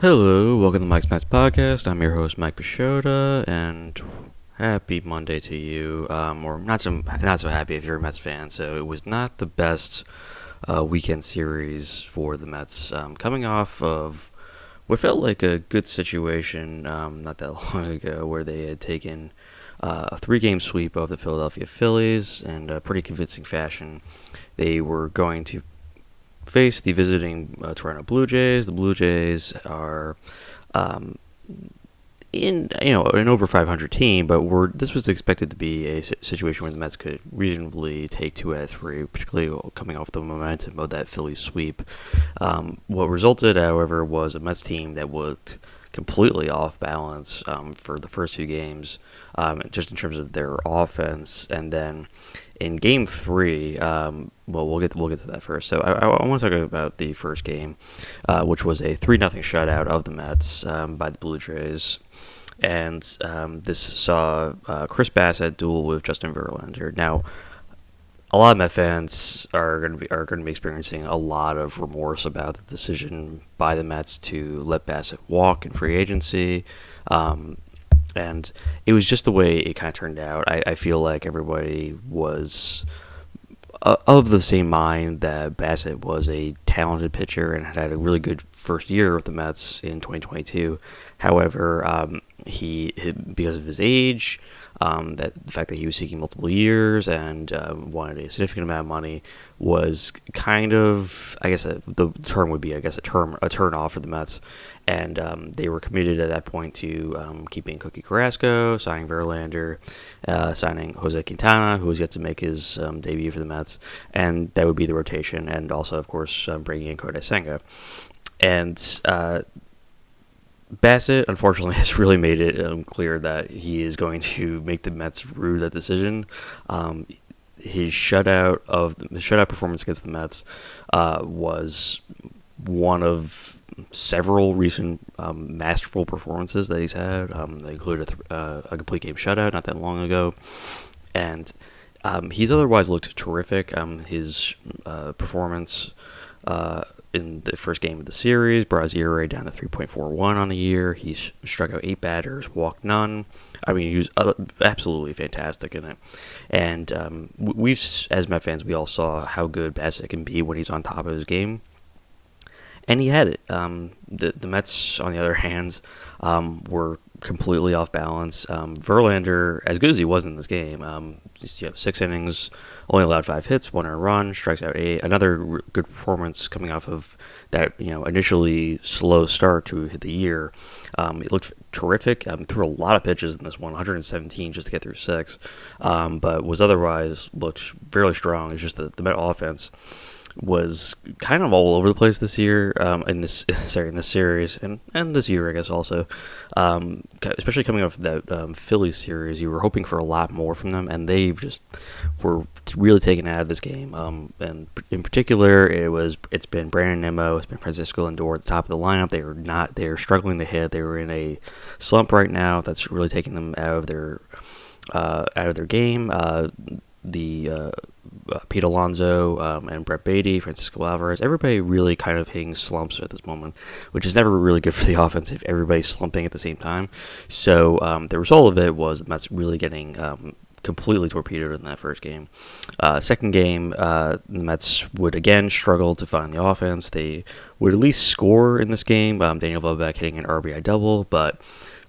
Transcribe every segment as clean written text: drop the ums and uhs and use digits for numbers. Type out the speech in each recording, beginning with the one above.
Hello, welcome to Mike's Max Podcast. I'm your host, Mike Pashota, and happy Monday to you. Or not so happy if you're a Mets fan. So it was not the best weekend series for the Mets, coming off of what felt like a good situation not that long ago, where they had taken a three-game sweep of the Philadelphia Phillies in a pretty convincing fashion. They were going to face the visiting Toronto Blue Jays. The Blue Jays are um, in an over 500 team, but this was expected to be a situation where the Mets could reasonably take 2 out of 3, particularly coming off the momentum of that Phillies sweep. What resulted, however, was a Mets team that looked completely off balance for the first 2 games, just in terms of their offense, and then in Game 3, we'll get to that first. So I want to talk about the first game, which was a 3-0 shutout of the Mets by the Blue Jays, and this saw Chris Bassitt duel with Justin Verlander. Now, a lot of Met fans are going to be experiencing a lot of remorse about the decision by the Mets to let Bassitt walk in free agency. And it was just the way it kind of turned out. I feel like everybody was of the same mind that Bassitt was a talented pitcher and had a really good first year with the Mets in 2022. However, he because of his age, that the fact that he was seeking multiple years and wanted a significant amount of money was kind of, I guess the term would be, a turn off for the Mets, and they were committed at that point to keeping Cookie Carrasco, signing Verlander, signing Jose Quintana, who was yet to make his debut for the Mets, and that would be the rotation, and also, of course, bringing in Kodai Senga. And Bassitt, unfortunately, has really made it clear that he is going to make the Mets rue that decision. His shutout performance against the Mets was one of several recent masterful performances that he's had. They included a complete game shutout not that long ago, and he's otherwise looked terrific. His performance in the first game of the series brought his ERA down to 3.41 on the year. He struck out 8 batters, walked none. I mean, he was absolutely fantastic in it. And as Met fans, we all saw how good Bassitt can be when he's on top of his game. And he had it. The Mets, on the other hand, were completely off balance. Verlander, as good as he was in this game, 6 innings, only allowed 5 hits, 1 earned run, strikes out 8. Another good performance coming off of that initially slow start to hit the year. It looked terrific. Threw a lot of pitches in this one, 117 just to get through 6, but was otherwise looked fairly strong. It's just the Met offense was kind of all over the place this year, in this series, and this year, I guess, also. Especially coming off that Phillies series, you were hoping for a lot more from them, and they just were really taken out of this game. And in particular, it's been Brandon Nimmo, it's been Francisco Lindor at the top of the lineup. They're struggling to hit. They were in a slump right now that's really taking them out of their game. Pete Alonso and Brett Beatty, Francisco Alvarez, everybody really kind of hitting slumps at this moment, which is never really good for the offense if everybody's slumping at the same time. So the result of it was the Mets really getting completely torpedoed in that first game. Second game, the Mets would again struggle to find the offense. They would at least score in this game. Daniel Vogelbach hitting an RBI double, but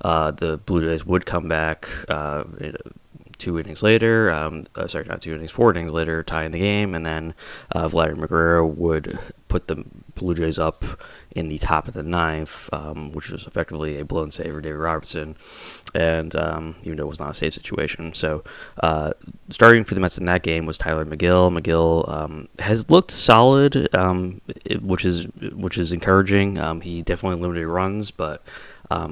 the Blue Jays would come back 2 innings later, not 2 innings, 4 innings later, tying the game, and then Vladimir Guerrero would put the Blue Jays up in the top of the 9th, which was effectively a blown save for David Robertson, and even though it was not a safe situation. So starting for the Mets in that game was Tyler McGill. McGill has looked solid, which is encouraging. He definitely limited runs, but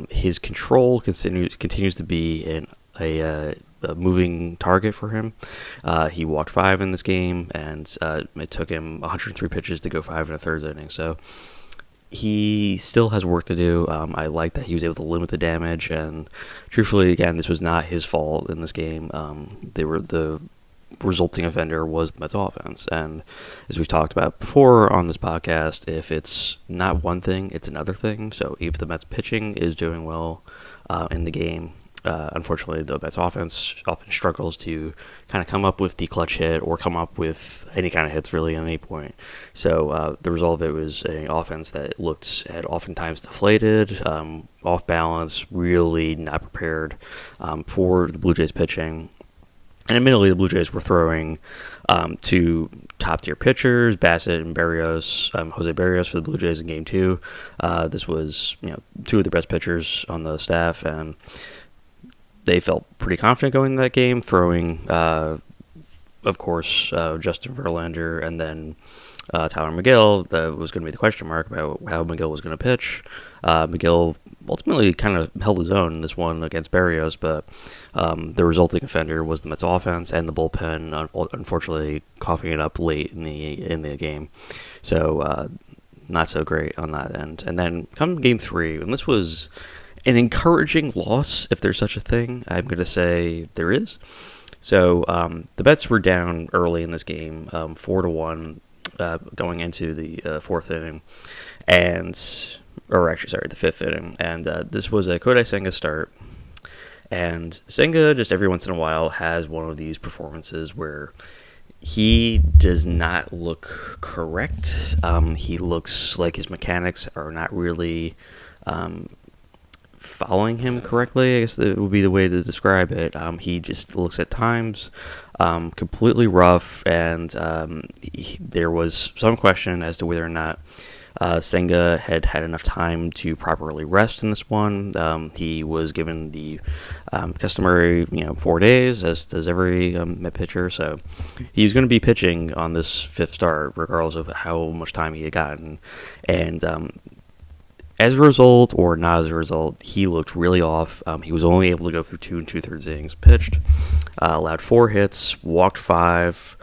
his control continues to be a moving target for him. He walked 5 in this game, and it took him 103 pitches to go 5 1/3 innings. So he still has work to do. I like that he was able to limit the damage, and truthfully, again, this was not his fault in this game. resulting offender was the Mets offense. And as we've talked about before on this podcast, if it's not one thing, it's another thing. So if the Mets pitching is doing well in the game, unfortunately, the Mets offense often struggles to kind of come up with the clutch hit or come up with any kind of hits really at any point. So the result of it was an offense that had oftentimes deflated, off balance, really not prepared for the Blue Jays pitching. And admittedly, the Blue Jays were throwing two top-tier pitchers, Bassett and Berrios, Jose Berrios for the Blue Jays in Game 2. This was, two of the best pitchers on the staff, and they felt pretty confident going into that game, throwing, of course, Justin Verlander and then Tyler McGill. That was going to be the question mark about how McGill was going to pitch. McGill ultimately kind of held his own in this one against Berrios, but the resulting offender was the Mets offense and the bullpen, unfortunately coughing it up late in the game. So not so great on that end. And then come Game 3, and this was an encouraging loss, if there's such a thing. I'm going to say there is. So the Mets were down early in this game, 4-1, going into the fourth inning, the fifth inning. And this was a Kodai Senga start. And Senga, just every once in a while, has one of these performances where he does not look correct. He looks like his mechanics are not really following him correctly, I guess that would be the way to describe it. He just looks at times completely rough, and there was some question as to whether or not Senga had enough time to properly rest in this one. He was given the customary 4 days, as does every Met pitcher, so he was going to be pitching on this fifth start regardless of how much time he had gotten. And as a result, or not as a result, he looked really off. He was only able to go through 2 2/3 innings pitched, allowed 4 hits, walked 5.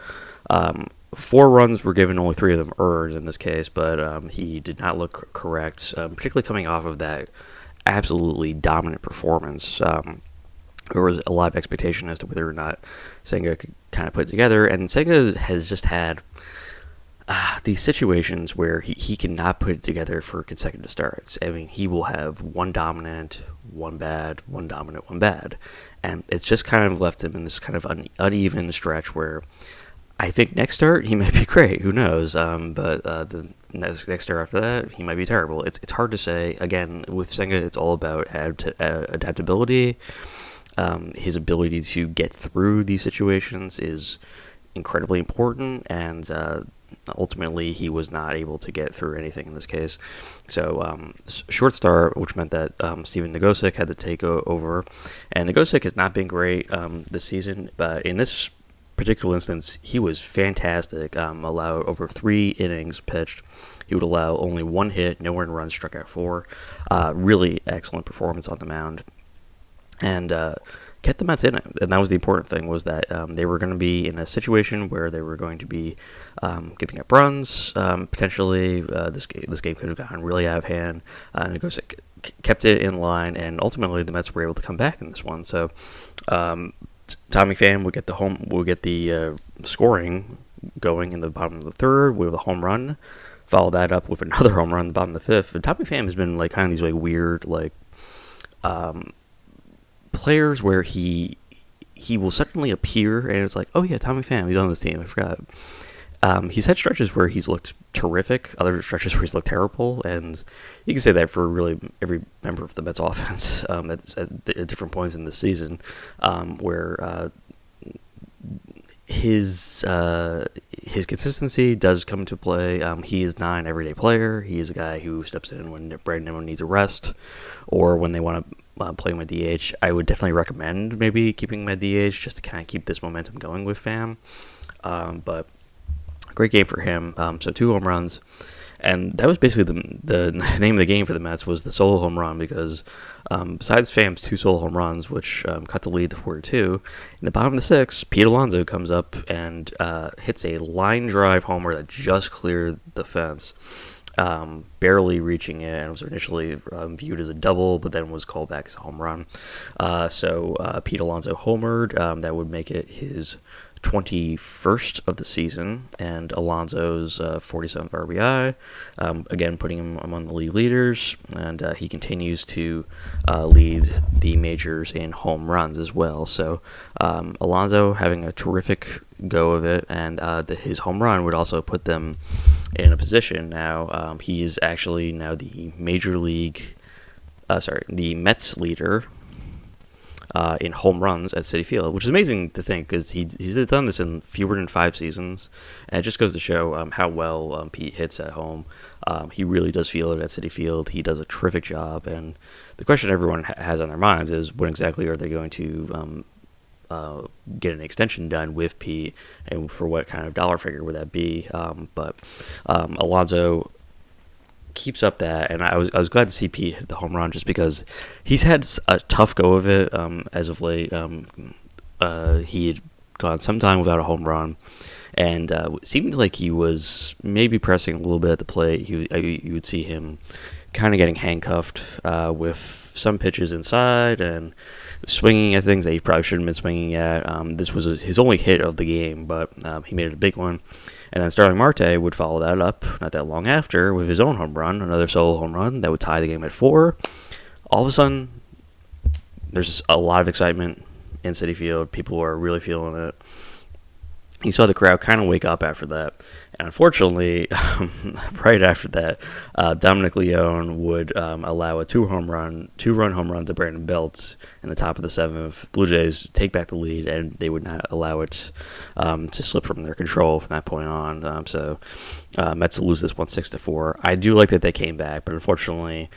4 runs were given, only 3 of them earned in this case, but he did not look correct, particularly coming off of that absolutely dominant performance. There was a lot of expectation as to whether or not Senga could kind of put it together, and Senga has just had these situations where he cannot put it together for consecutive starts. I mean, he will have one dominant, one bad, one dominant, one bad. And it's just kind of left him in this kind of uneven stretch where I think next start he might be great. Who knows? But the next start after that, he might be terrible. It's hard to say. Again, with Senga, it's all about adaptability. His ability to get through these situations is incredibly important, and ultimately he was not able to get through anything in this case. So short start, which meant that Steven Nagosic had to take over, and Nagosic has not been great this season, but in this particular instance he was fantastic. Allowed over 3 innings pitched. He would allow only 1 hit, no earned runs, struck out 4. Really excellent performance on the mound, and kept the Mets in it. And that was the important thing, was that they were going to be in a situation where they were going to be giving up runs. Potentially, this game could have gotten really out of hand. Nagosic kept it in line, and ultimately the Mets were able to come back in this one. So Tommy Pham would get the scoring going in the bottom of the third with a home run. Follow that up with another home run in the bottom of the fifth. And Tommy Pham has been kind of these weird players where he will suddenly appear and it's oh yeah, Tommy Pham, he's on this team, I forgot. He's had stretches where he's looked terrific, other stretches where he's looked terrible, and you can say that for really every member of the Mets offense at different points in the season, where his consistency does come into play. He is not an everyday player. He is a guy who steps in when Brandon Nimmo needs a rest, or when they want to play him at DH. I would definitely recommend maybe keeping him at DH just to kind of keep this momentum going with Pham. But great game for him. So 2 home runs, and that was basically the name of the game for the Mets, was the solo home run, because besides Pham's 2 solo home runs, which cut the lead to 4-2, in the bottom of the 6th, Pete Alonso comes up and hits a line drive homer that just cleared the fence. Barely reaching it, and was initially viewed as a double, but then was called back as a home run. So Pete Alonso homered. That would make it his 21st of the season, and Alonso's 47th RBI, again putting him among the league leaders, and he continues to lead the majors in home runs as well. So Alonso having a terrific go of it, and his home run would also put them in a position now. He is actually now the the Mets leader in home runs at Citi Field, which is amazing to think because he's done this in fewer than 5 seasons, and it just goes to show how well Pete hits at home. He really does feel it at Citi Field. He does a terrific job, and the question everyone has on their minds is when exactly are they going to get an extension done with Pete, and for what kind of dollar figure would that be? But Alonso keeps up that, and I was glad to see Pete hit the home run just because he's had a tough go of it as of late. He had gone some time without a home run, and it seemed like he was maybe pressing a little bit at the plate. You would see him kind of getting handcuffed with some pitches inside and swinging at things that he probably shouldn't have been swinging at. This was his only hit of the game, but he made it a big one. And then Starling Marte would follow that up not that long after with his own home run, another solo home run that would tie the game at 4. All of a sudden, there's a lot of excitement in Citi Field. People are really feeling it. You saw the crowd kind of wake up after that. And unfortunately, right after that, Dominic Leone would allow a two-run home run to Brandon Belt in the top of the 7th. Blue Jays take back the lead, and they would not allow it to slip from their control from that point on. So Mets lose this 1-6-4. I do like that they came back, but unfortunately,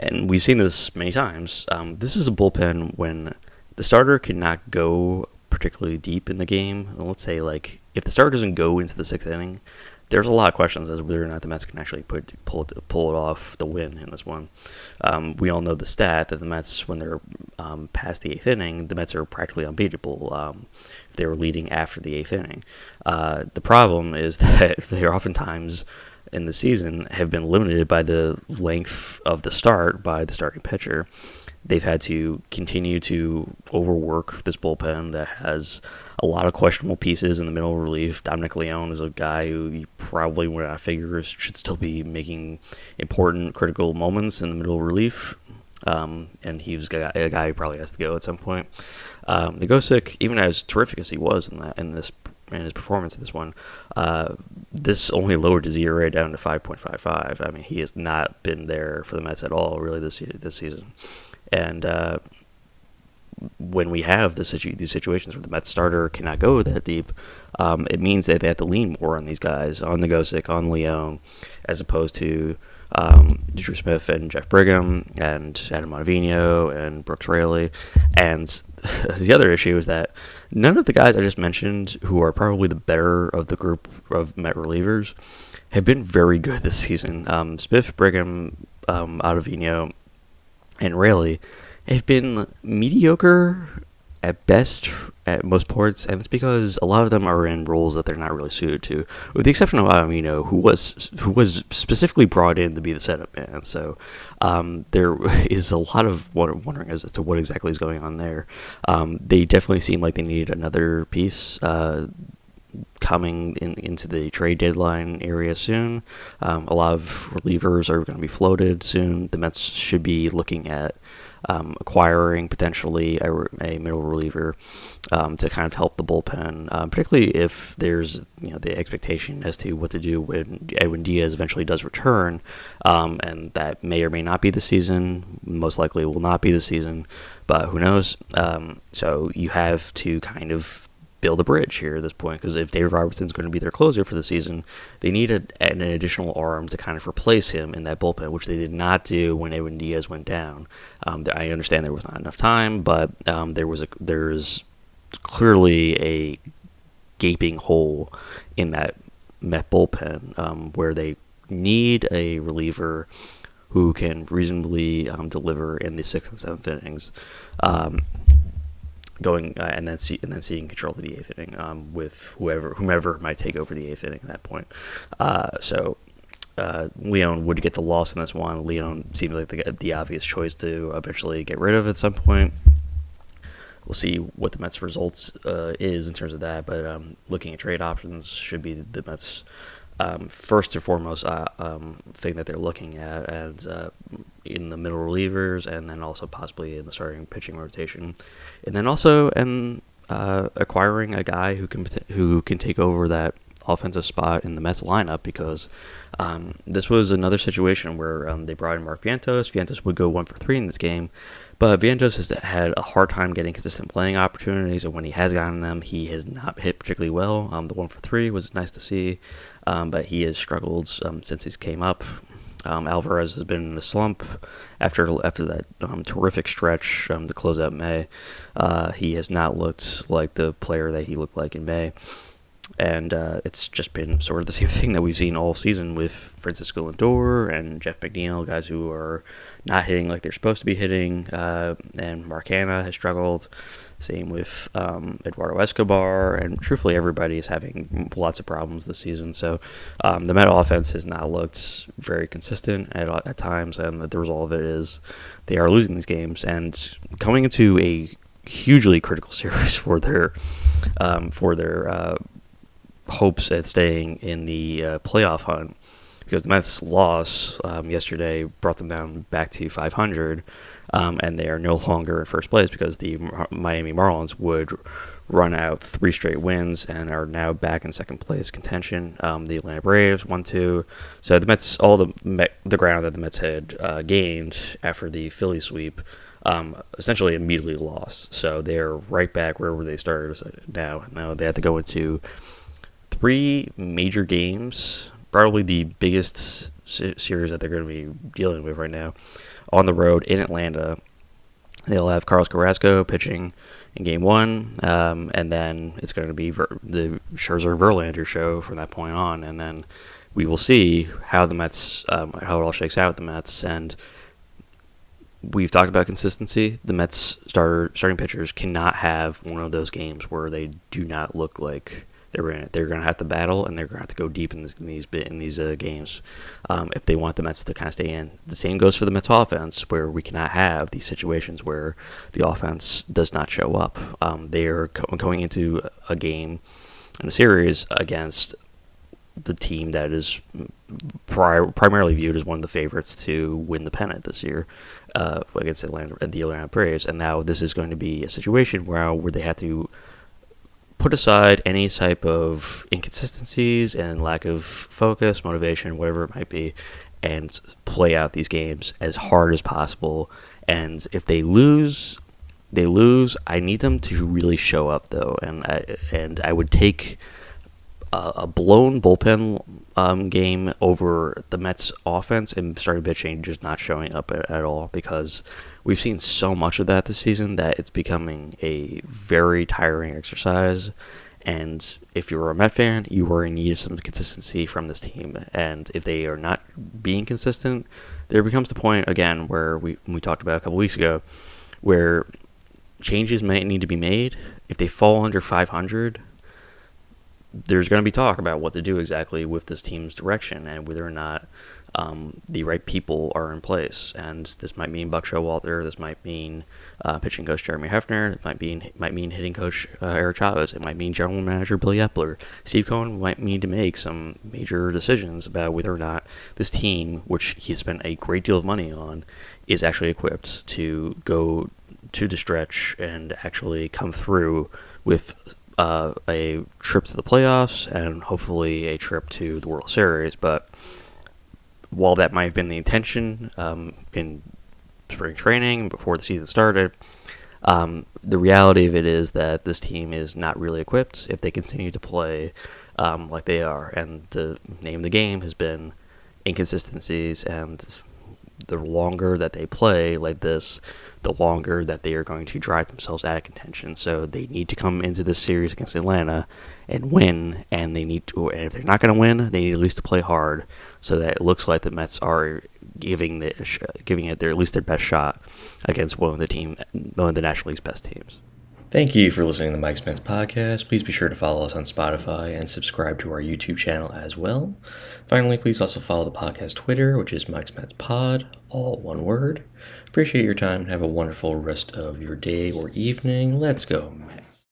and we've seen this many times, this is a bullpen when the starter cannot go particularly deep in the game. Let's say, like, if the starter doesn't go into the 6th inning, there's a lot of questions as to whether or not the Mets can actually pull it off the win in this one. We all know the stat that the Mets, when they're past the 8th inning, the Mets are practically unbeatable if they were leading after the 8th inning. The problem is that they oftentimes in the season have been limited by the length of the start by the starting pitcher. They've had to continue to overwork this bullpen that has a lot of questionable pieces in the middle relief. Dominic Leone is a guy who you probably would not figure should still be making important, critical moments in the middle relief. And he was a guy who probably has to go at some point. Nogosek, even as terrific as he was in his performance in this one, this only lowered his ERA down to 5.55. I mean, he has not been there for the Mets at all, really, this season. And when we have these situations where the Mets starter cannot go that deep, it means that they have to lean more on these guys, on Nogosek, on Leone, as opposed to Drew Smith and Jeff Brigham and Adam Ottavino and Brooks Raley. And the other issue is that none of the guys I just mentioned, who are probably the better of the group of Met relievers, have been very good this season. Smith, Brigham, Ottavino, and Raley have been mediocre at best at most ports, and it's because a lot of them are in roles that they're not really suited to, with the exception of Ottavino, who was specifically brought in to be the setup man. So there is a lot of wondering as to what exactly is going on there. They definitely seem like they need another piece coming into the trade deadline area soon. A lot of relievers are going to be floated soon. The Mets should be looking at acquiring potentially a middle reliever to kind of help the bullpen, particularly if there's the expectation as to what to do when Edwin Diaz eventually does return, and that may or may not be the season. Most likely will not be the season, but who knows? So you have to kind of build a bridge here at this point, because if David Robertson's going to be their closer for the season, they need an additional arm to kind of replace him in that bullpen, which they did not do when Edwin Diaz went down. I understand there was not enough time, but there's clearly a gaping hole in that Met bullpen where they need a reliever who can reasonably deliver in the 6th and 7th innings. And then seeing control of the 8th inning with whomever might take over the 8th inning at that point. So Leone would get the loss in this one. Leone seemed like the obvious choice to eventually get rid of at some point. we'll see what the Mets' results is in terms of that. But looking at trade options should be the Mets' first and foremost thing that they're looking at, and in the middle relievers, and then also possibly in the starting pitching rotation, and then also acquiring a guy who can take over that offensive spot in the Mets lineup, because this was another situation where they brought in Mark Vientos. Vientos would go 1 for 3 in this game, but Vientos has had a hard time getting consistent playing opportunities, and when he has gotten them, he has not hit particularly well. The 1 for 3 was nice to see, but he has struggled since he's came up. Alvarez has been in a slump after that terrific stretch to close out May. He has not looked like the player that he looked like in May. And it's just been sort of the same thing that we've seen all season with Francisco Lindor and Jeff McNeil, guys who are not hitting like they're supposed to be hitting. And Mark Hanna has struggled. Same with Eduardo Escobar. And truthfully, everybody is having lots of problems this season. So the Met offense has not looked very consistent at times. And the result of it is they are losing these games. And coming into a hugely critical series for their hopes at staying in the playoff hunt, because the Mets' loss yesterday brought them down back to 500, and they are no longer in first place because the Miami Marlins would run out 3 straight wins and are now back in second place contention. The Atlanta Braves 1-2. So the Mets, all the ground that the Mets had gained after the Philly sweep, essentially immediately lost. So they're right back wherever they started now. Now they have to go into 3 major games, probably the biggest series that they're going to be dealing with right now, on the road in Atlanta. They'll have Carlos Carrasco pitching in Game 1, and then it's going to be the Scherzer-Verlander show from that point on, and then we will see how the Mets, how it all shakes out with the Mets. And we've talked about consistency. The Mets starting pitchers cannot have one of those games where they do not look like they're going to have to battle, and they're going to have to go deep in these games if they want the Mets to kind of stay in. The same goes for the Mets offense, where we cannot have these situations where the offense does not show up. They are going into a game in a series against the team that is primarily viewed as one of the favorites to win the pennant this year against the Atlanta Braves. And now this is going to be a situation where they have to put aside any type of inconsistencies and lack of focus, motivation, whatever it might be, and play out these games as hard as possible. And if they lose, they lose. I need them to really show up, though, and I would take a blown bullpen game over the Mets offense and starting pitching just not showing up at all, because we've seen so much of that this season that it's becoming a very tiring exercise. And if you're a Met fan, you are in need of some consistency from this team. And if they are not being consistent, there becomes the point, again, where we talked about a couple weeks ago, where changes might need to be made. If they fall under 500, there's going to be talk about what to do exactly with this team's direction and whether or not the right people are in place. And this might mean Buck Showalter. This might mean pitching coach Jeremy Hefner. It might mean hitting coach Eric Chavez. It might mean general manager Billy Epler. Steve Cohen might need to make some major decisions about whether or not this team, which he's spent a great deal of money on, is actually equipped to go to the stretch and actually come through with a trip to the playoffs and hopefully a trip to the World Series. But while that might have been the intention in spring training before the season started, the reality of it is that this team is not really equipped if they continue to play like they are. And the name of the game has been inconsistencies, and the longer that they play like this, the longer that they are going to drive themselves out of contention. So they need to come into this series against Atlanta and win, and and if they're not going to win, they need at least to play hard, so that it looks like the Mets are giving it at least their best shot against one of the National League's best teams. Thank you for listening to the Mike Spence Podcast. Please be sure to follow us on Spotify and subscribe to our YouTube channel as well. Finally, please also follow the podcast Twitter, which is Mike Spence Pod, all one word. Appreciate your time and have a wonderful rest of your day or evening. Let's go,